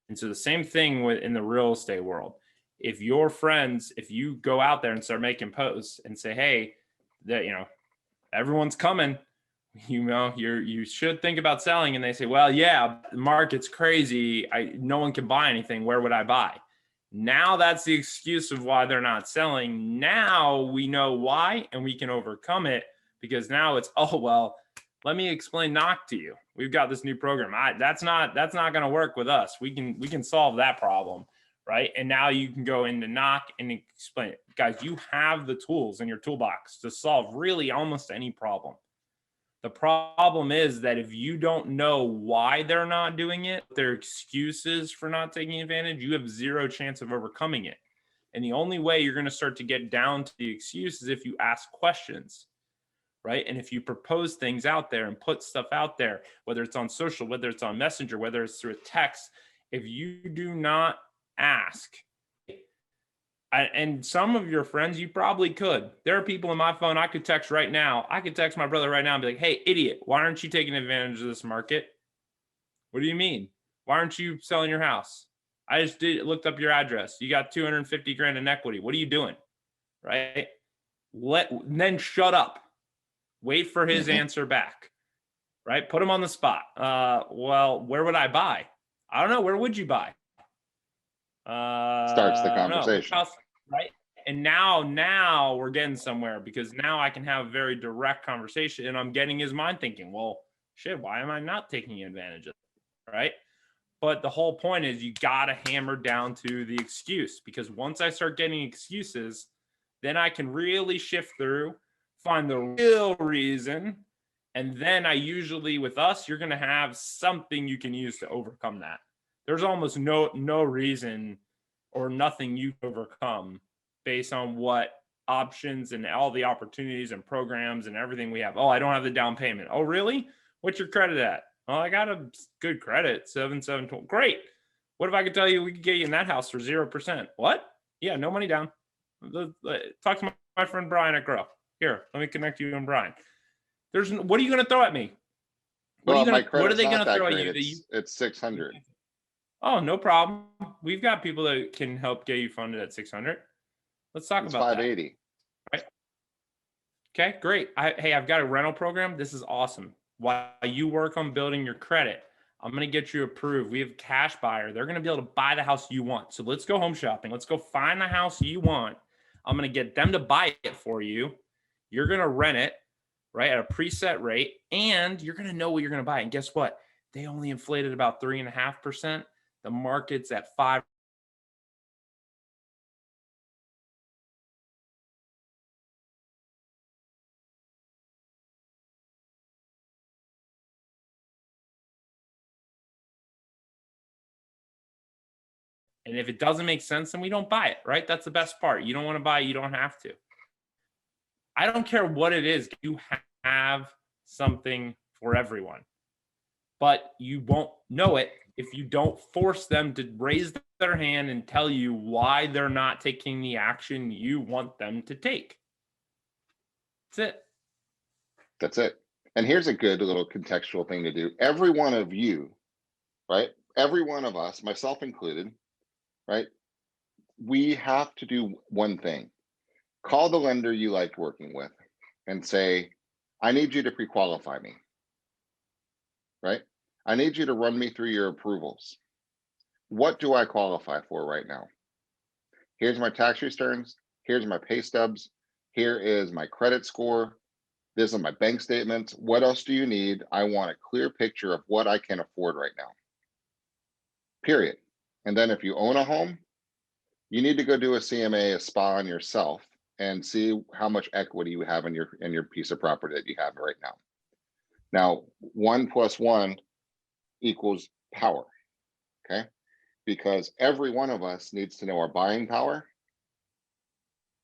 And so the same thing in the real estate world. If your friends, if you go out there and start making posts and say, hey, that everyone's coming, you should think about selling, and they say, well, yeah, the market's crazy, no one can buy anything, where would I buy? Now that's the excuse of why they're not selling. Now we know why and we can overcome it because now it's, oh, well, let me explain knock to you. We've got this new program. That's not going to work with us. We can solve that problem, right? And now you can go into knock and explain it. Guys, you have the tools in your toolbox to solve really almost any problem. The problem is that if you don't know why they're not doing it, their excuses for not taking advantage, you have zero chance of overcoming it. And the only way you're going to start to get down to the excuse is if you ask questions, right? And if you propose things out there and put stuff out there, whether it's on social, whether it's on Messenger, whether it's through a text, if you do not ask, and some of your friends, you probably could. There are people in my phone I could text right now. I could text my brother right now and be like, hey, idiot, why aren't you taking advantage of this market? What do you mean? Why aren't you selling your house? I just looked up your address. You got 250 grand in equity. What are you doing? Right? Then shut up. Wait for his answer back. Right? Put him on the spot. Well, where would I buy? I don't know. Where would you buy? Starts the conversation. No, right? And now we're getting somewhere, because now I can have a very direct conversation and I'm getting his mind thinking, well, shit, why am I not taking advantage of it? Right? But the whole point is you got to hammer down to the excuse, because once I start getting excuses, then I can really shift through, find the real reason. And then I usually, with us, you're going to have something you can use to overcome that. There's almost no reason or nothing you overcome based on what options and all the opportunities and programs and everything we have. Oh, I don't have the down payment. Oh, really? What's your credit at? Oh, I got a good credit, 720. Great. What if I could tell you we could get you in that house for 0%? What? Yeah, no money down. Talk to my friend Brian at Grow. Here, let me connect you and Brian. What are you going to throw at me? What are they going to throw at you? It's 600. Oh, no problem. We've got people that can help get you funded at 600. Let's talk about 580. That. Right. Okay, great. Hey, I've got a rental program. This is awesome. While you work on building your credit, I'm going to get you approved. We have cash buyer. They're going to be able to buy the house you want. So let's go home shopping. Let's go find the house you want. I'm going to get them to buy it for you. You're going to rent it, right, at a preset rate, and you're going to know what you're going to buy. And guess what? They only inflated about 3.5%. The market's at 5. And if it doesn't make sense, then we don't buy it, right? That's the best part. You don't want to buy it, you don't have to. I don't care what it is. You have something for everyone. But you won't know it if you don't force them to raise their hand and tell you why they're not taking the action you want them to take. That's it. That's it. And here's a good little contextual thing to do. Every one of you, right? Every one of us, myself included, right? We have to do one thing. Call the lender you liked working with and say, I need you to pre-qualify me, right? I need you to run me through your approvals. What do I qualify for right now? Here's my tax returns. Here's my pay stubs. Here is my credit score. This is my bank statements. What else do you need? I want a clear picture of what I can afford right now. Period. And then if you own a home, you need to go do a CMA, a SPA on yourself, and see how much equity you have in your piece of property that you have right now. Now, 1 + 1 equals power, okay? Because every one of us needs to know our buying power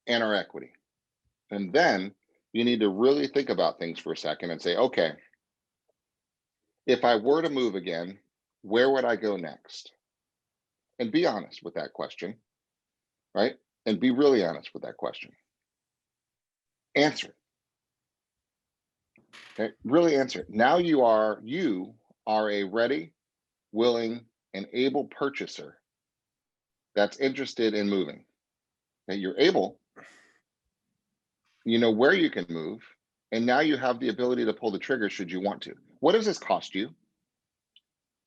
and our equity. And then you need to really think about things for a second and say, okay, if I were to move again, where would I go next? And be honest with that question, right? And be really honest with that question. Answer it. Okay, really answer it. Now you are a ready, willing, and able purchaser that's interested in moving. Okay, you're able, you know where you can move, and now you have the ability to pull the trigger should you want to. What does this cost you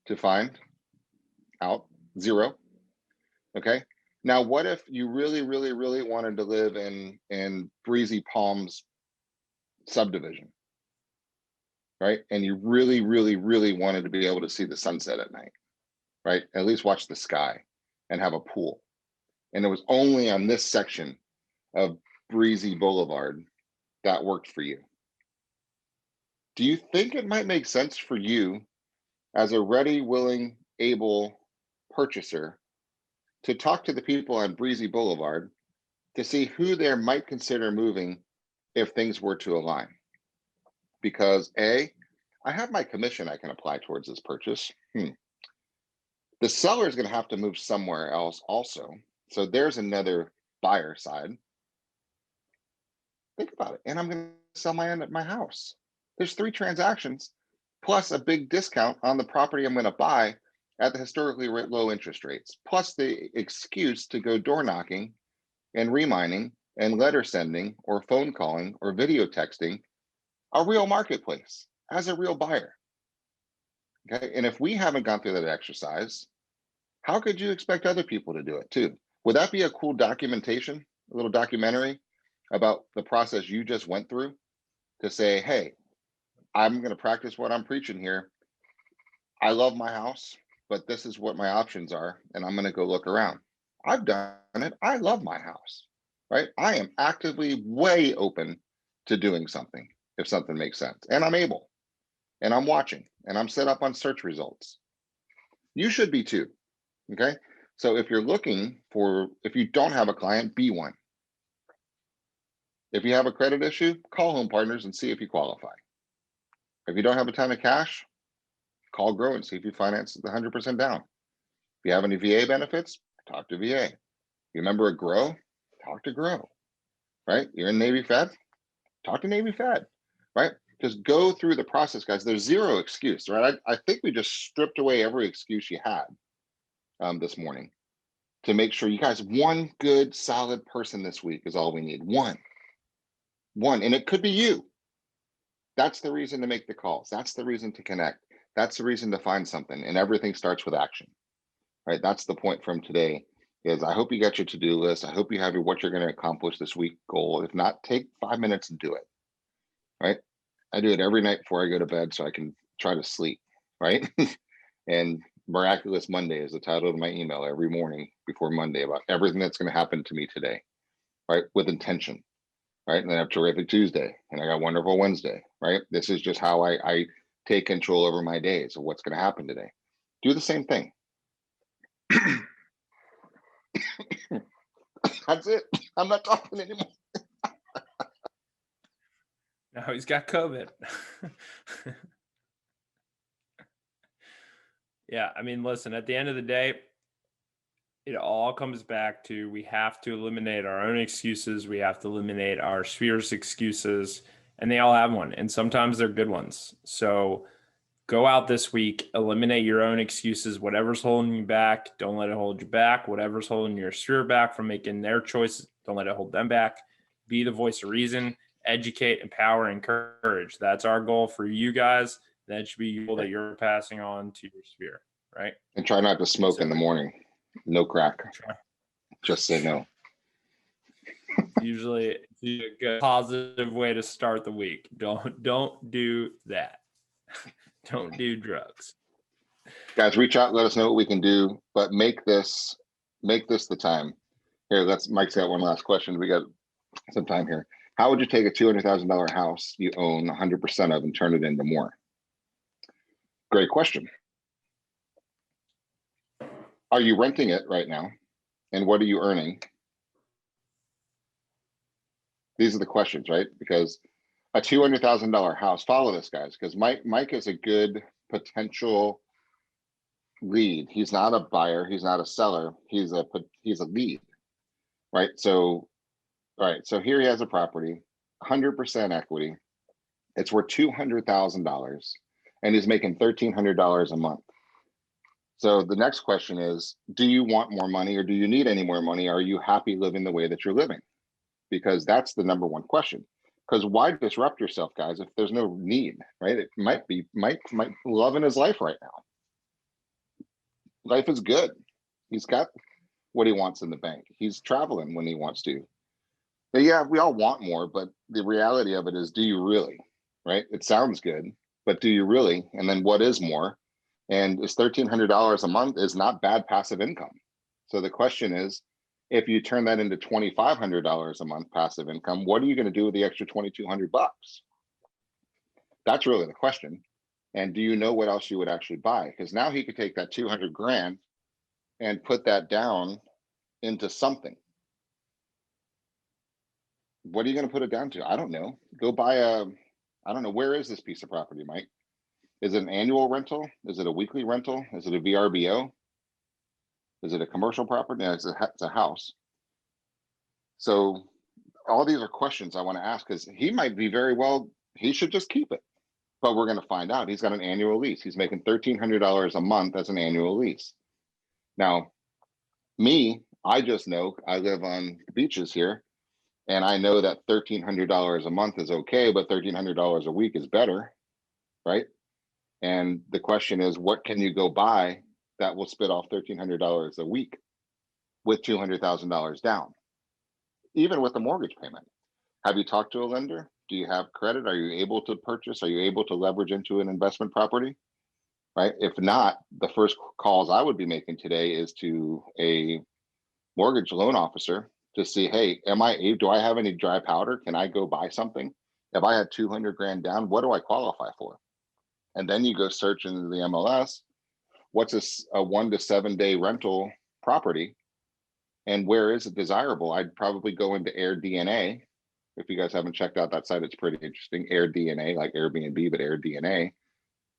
to find out? 0. Okay. Now, what if you really, really, really wanted to live in Breezy Palms subdivision, right? And you really, really, really wanted to be able to see the sunset at night, right? At least watch the sky and have a pool. And it was only on this section of Breezy Boulevard that worked for you. do you think it might make sense for you as a ready, willing, able purchaser to talk to the people on Breezy Boulevard to see who there might consider moving if things were to align? Because A, I have my commission I can apply towards this purchase. The seller is going to have to move somewhere else also. So there's another buyer side. Think about it. And I'm going to sell my house. There's 3 transactions plus a big discount on the property I'm going to buy at the historically low interest rates, plus the excuse to go door knocking and remining and letter sending or phone calling or video texting a real marketplace as a real buyer. Okay. And if we haven't gone through that exercise, how could you expect other people to do it too? Would that be a cool documentation, a little documentary about the process you just went through to say, hey, I'm going to practice what I'm preaching here. I love my house, but this is what my options are. And I'm going to go look around. I've done it. I love my house, right? I am actively way open to doing something if something makes sense. And I'm able, and I'm watching, and I'm set up on search results. You should be too. Okay. So if you're looking for, if you don't have a client, be one. If you have a credit issue, call Home Partners and see if you qualify. If you don't have a ton of cash, call Grow and see if you finance the 100% down. If you have any VA benefits, talk to VA. You remember a Grow? Talk to Grow, right? You're in Navy Fed? Talk to Navy Fed, right? Just go through the process, guys. There's zero excuse, right? I think we just stripped away every excuse you had this morning to make sure you guys, one good, solid person this week is all we need. One, and it could be you. That's the reason to make the calls. That's the reason to connect. That's the reason to find something, and everything starts with action, right? That's the point from today is I hope you got your to-do list. I hope you have your what you're going to accomplish this week goal. If not, take 5 minutes and do it, right? I do it every night before I go to bed so I can try to sleep, right? And Miraculous Monday is the title of my email every morning before Monday about everything that's going to happen to me today, right? With intention, right? And then I have Terrific Tuesday and I got Wonderful Wednesday, right? This is just how I take control over my days of what's going to happen today. Do the same thing. That's it. I'm not talking anymore. No, he's got COVID. Yeah, I mean, listen, at the end of the day, it all comes back to we have to eliminate our own excuses. We have to eliminate our sphere's excuses, and they all have one. And sometimes they're good ones. So go out this week, eliminate your own excuses. Whatever's holding you back, don't let it hold you back. Whatever's holding your sphere back from making their choices, don't let it hold them back. Be the voice of reason, educate, empower, encourage. That's our goal for you guys. That should be the goal that you're passing on to your sphere, right? And try not to smoke in the morning. No crack. Just say no. Usually it's a good positive way to start the week. Don't do that. Don't do drugs. Guys, reach out, let us know what we can do, but make this the time. Here, Mike's got one last question. We got some time here. How would you take a $200,000 house you own 100% of and turn it into more? Great question. Are you renting it right now? And what are you earning? These are the questions, right? Because a $200,000 house, follow this, guys, because Mike is a good potential lead. He's not a buyer. He's not a seller. He's a lead, right? So, all right. So here he has a property, 100% equity. It's worth $200,000 and he's making $1,300 a month. So the next question is, do you want more money or do you need any more money? Are you happy living the way that you're living? Because that's the number one question. Because why disrupt yourself, guys, if there's no need, right? It might be Mike loving his life right now. Life is good. He's got what he wants in the bank. He's traveling when he wants to. But yeah, we all want more, but the reality of it is, do you really, right? It sounds good, but do you really? And then what is more? And is $1,300 a month is not bad passive income. So the question is, if you turn that into $2,500 a month passive income, what are you going to do with the extra $2,200? That's really the question. And do you know what else you would actually buy? Because now he could take that 200 grand and put that down into something. What are you going to put it down to? I don't know. Go buy I don't know. Where is this piece of property, Mike? Is it an annual rental? Is it a weekly rental? Is it a VRBO? Is it a commercial property? No, it's a house. So all these are questions I want to ask, because he might be very well, he should just keep it. But we're going to find out. He's got an annual lease. He's making $1,300 a month as an annual lease. Now, me, I just know I live on the beaches here, and I know that $1,300 a month is okay, but $1,300 a week is better, right? And the question is, what can you go buy that will spit off $1,300 a week with $200,000 down, even with a mortgage payment? Have you talked to a lender? Do you have credit? Are you able to purchase? Are you able to leverage into an investment property? Right? If not, the first calls I would be making today is to a mortgage loan officer to see, hey, do I have any dry powder? Can I go buy something? If I had 200 grand down, what do I qualify for? And then you go search into the MLS, what's a 1 to 7 day rental property, and where is it desirable? I'd probably go into AirDNA. If you guys haven't checked out that site, it's pretty interesting. AirDNA, like Airbnb, but AirDNA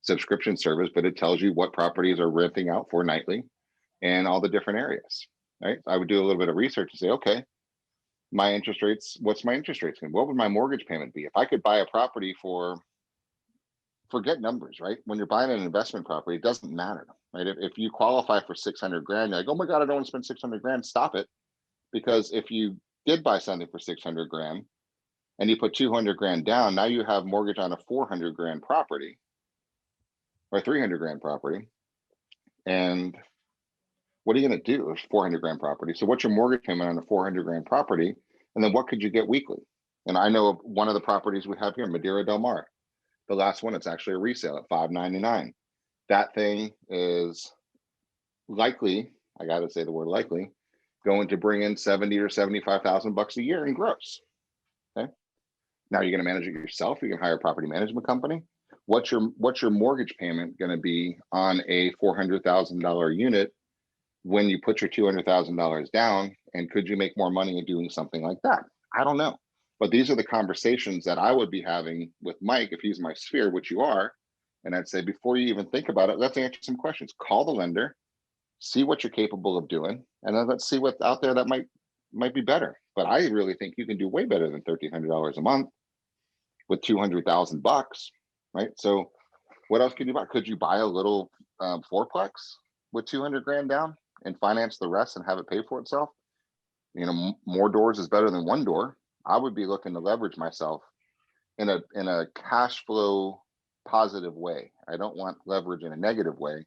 subscription service, but it tells you what properties are renting out for nightly and all the different areas, right? I would do a little bit of research and say, okay, my interest rates, what's my interest rates? What would my mortgage payment be? If I could buy a property forget numbers, right? When you're buying an investment property, it doesn't matter, right? If you qualify for 600 grand, you're like, oh my God, I don't want to spend 600 grand, stop it. Because if you did buy something for 600 grand and you put 200 grand down, now you have mortgage on a 400 grand property or 300 grand property. And what are you going to do? It's 400 grand property. So what's your mortgage payment on a 400 grand property? And then what could you get weekly? And I know of one of the properties we have here, Madeira Del Mar. The last one, it's actually a resale at $599. That thing is likely, I got to say the word likely, going to bring in 70 or 75,000 bucks a year in gross. Okay. Now you're going to manage it yourself. You can hire a property management company. What's your mortgage payment going to be on a $400,000 unit when you put your $200,000 down? And could you make more money in doing something like that? I don't know. But these are the conversations that I would be having with Mike if he's my sphere, which you are. And I'd say, before you even think about it, let's answer some questions. Call the lender, see what you're capable of doing, and then let's see what's out there that might be better. But I really think you can do way better than $1,300 a month with 200,000 bucks, right? So what else could you buy? Could you buy a little fourplex with 200 grand down and finance the rest and have it pay for itself? You know, more doors is better than one door. I would be looking to leverage myself in a cash flow positive way. I don't want leverage in a negative way.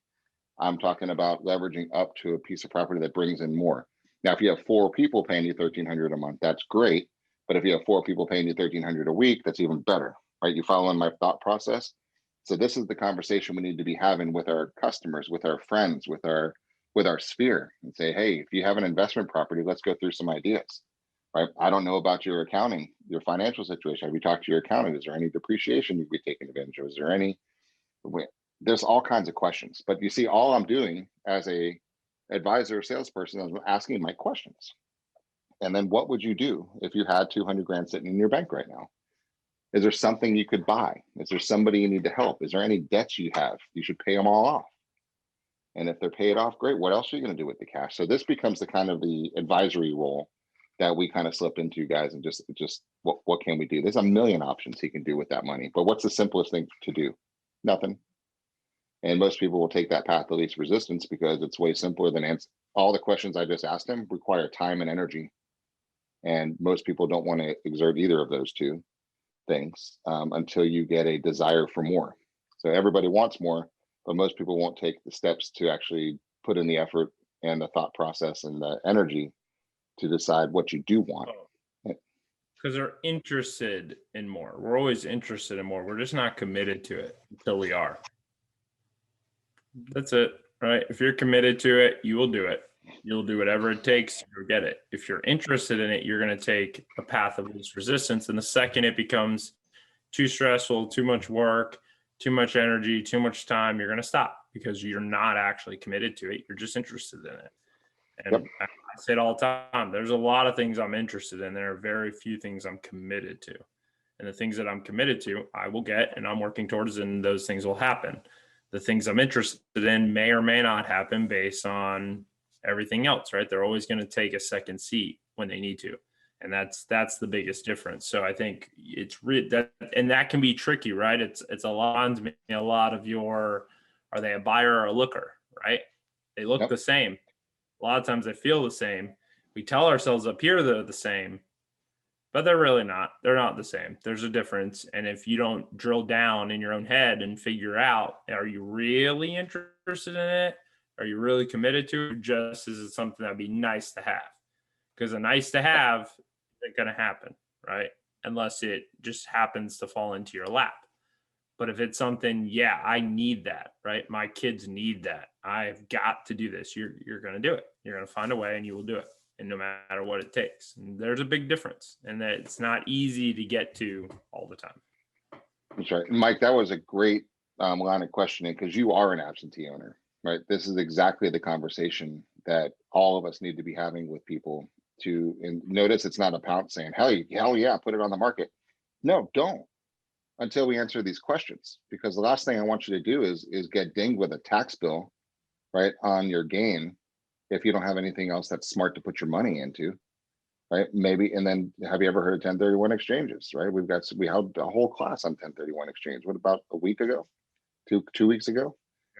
I'm talking about leveraging up to a piece of property that brings in more. Now, if you have 4 people paying you $1,300 a month, that's great. But if you have 4 people paying you $1,300 a week, that's even better, right? You following my thought process? So this is the conversation we need to be having with our customers, with our friends, with our sphere, and say, hey, if you have an investment property, let's go through some ideas. Right? I don't know about your accounting, your financial situation. Have you talked to your accountant? Is there any depreciation you'd be taking advantage of? Is there any? There's all kinds of questions. But you see, all I'm doing as a advisor or salesperson is asking my questions. And then what would you do if you had 200 grand sitting in your bank right now? Is there something you could buy? Is there somebody you need to help? Is there any debts you have? You should pay them all off. And if they're paid off, great. What else are you going to do with the cash? So this becomes the kind of the advisory role that we kind of slip into, guys, and just what can we do? There's a million options he can do with that money, but what's the simplest thing to do? Nothing. And most people will take that path of least resistance because it's way simpler than answer. All the questions I just asked him require time and energy, and most people don't want to exert either of those two things until you get a desire for more. So everybody wants more, but most people won't take the steps to actually put in the effort and the thought process and the energy to decide what you do want. Because they're interested in more. We're always interested in more. We're just not committed to it until we are. That's it, right? If you're committed to it, you will do it. You'll do whatever it takes to get it. If you're interested in it, you're going to take a path of least resistance. And the second it becomes too stressful, too much work, too much energy, too much time, you're going to stop because you're not actually committed to it. You're just interested in it. And Yep. I say it all the time. There's a lot of things I'm interested in. There are very few things I'm committed to. And the things that I'm committed to, I will get and I'm working towards, and those things will happen. The things I'm interested in may or may not happen based on everything else, right? They're always going to take a second seat when they need to. And that's the biggest difference. So I think it's that, and that can be tricky, right? It's a lot of your, are they a buyer or a looker, right? They look the same. A lot of times they feel the same. We tell ourselves up here they're the same, but they're really not. They're not the same. There's a difference. And if you don't drill down in your own head and figure out, are you really interested in it? Are you really committed to it? Just is it something that'd be nice to have? Because a nice to have isn't going to happen, right? Unless it just happens to fall into your lap. But if it's something, yeah, I need that, right? My kids need that. I've got to do this. You're going to do it. You're going to find a way and you will do it. And no matter what it takes. And there's a big difference. And that it's not easy to get to all the time. That's right. Mike, that was a great line of questioning because you are an absentee owner, right? This is exactly the conversation that all of us need to be having with people to, and notice it's not a pounce saying, hell yeah, put it on the market. No, don't. Until we answer these questions, because the last thing I want you to do is get dinged with a tax bill, right, on your gain if you don't have anything else that's smart to put your money into, right? Maybe, and then have you ever heard of 1031 exchanges, right? We held a whole class on 1031 exchange. What about a week ago, two weeks ago,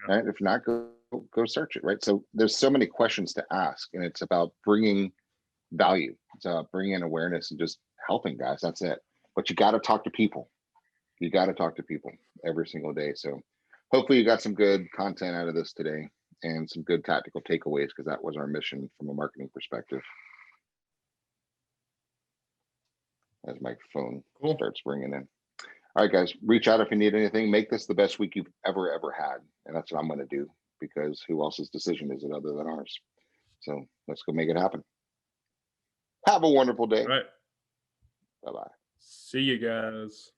Yeah. right? If not, go search it, right? So there's so many questions to ask, and it's about bringing value. It's about bringing awareness and just helping guys. That's it. But you got to talk to people. You got to talk to people every single day. So hopefully you got some good content out of this today and some good tactical takeaways, because that was our mission from a marketing perspective. As my phone starts ringing in. All right, guys, reach out if you need anything. Make this the best week you've ever had. And that's what I'm going to do, because who else's decision is it other than ours? So let's go make it happen. Have a wonderful day. All right. Bye-bye. See you guys.